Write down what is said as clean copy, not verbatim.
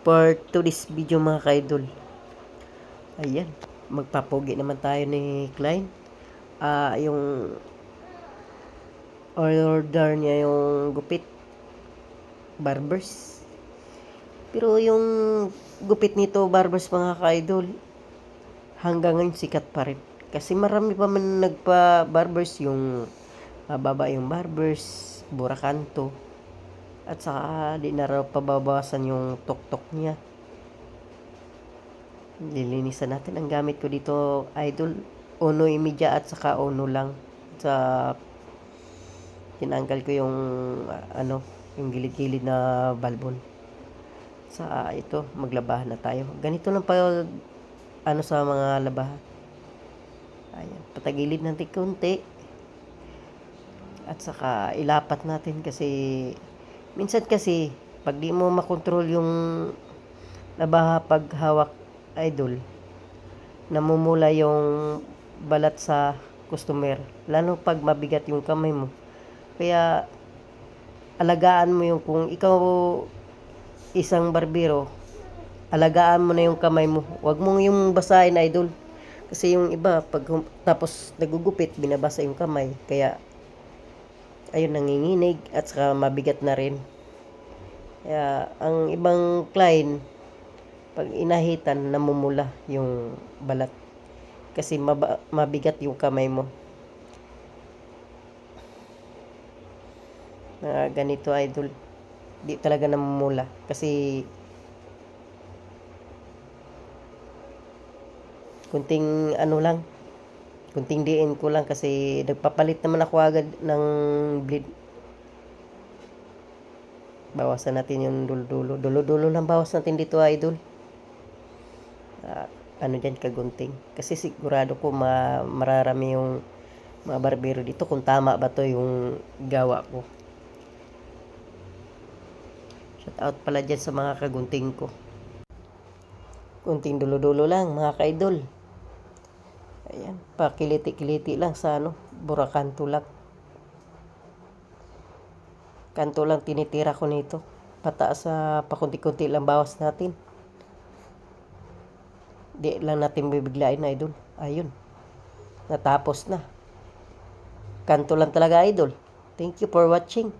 for today's video mga ka-idol. Ayan, magpapogi naman tayo ni Klein. Yung order niya yung gupit, barbers. Pero yung gupit nito, barbers mga ka-idol, hanggang ngayon sikat pa rin. Kasi marami pa man nagpa-barbers, yung mababa yung barbers, burakanto. At saka di na raw pababawasan yung tok-tok niya. Lilinisan natin. Ang gamit ko dito, idol, Ono Imidya at saka Ono lang. Tinanggal ko yung yung gilid-gilid na balbon. Ito, maglabahan na tayo. Ganito lang pa sa mga labahan. Ayan, patagilid natin konti. At saka ilapat natin kasi minsan kasi pag di mo makontrol yung labaha pag hawak, idol, namumula yung balat sa customer, lalo pag mabigat yung kamay mo. Kaya alagaan mo yung, kung ikaw isang barbero, alagaan mo na yung kamay mo, wag mo yung basahin, idol, kasi yung iba pag tapos nagugupit, binabasa yung kamay, kaya ayun, nanginginig at saka mabigat na rin. Kaya ang ibang client, pag inahitan, namumula yung balat kasi mabigat yung kamay mo. Ganito, idol, di talaga namumula kasi kunting kunting diin ko lang kasi nagpapalit naman ako agad ng bleed. Bawasan natin yung dulo-dulo lang bawas natin dito, idol. Dyan kagunting kasi sigurado ko mararami yung mga barbero dito kung tama ba to yung gawa ko. Shout out pala dyan sa mga kagunting ko. Kunting dulo-dulo lang mga ka-idol. Ayan, pakiliti-kiliti lang sa burakanto lang. Kanto lang tinitira ko nito. Pataas sa pakunti-kunti lang bawas natin. Di lang natin bibiglain, idol. Ayun. Natapos na. Kanto lang talaga, idol. Thank you for watching.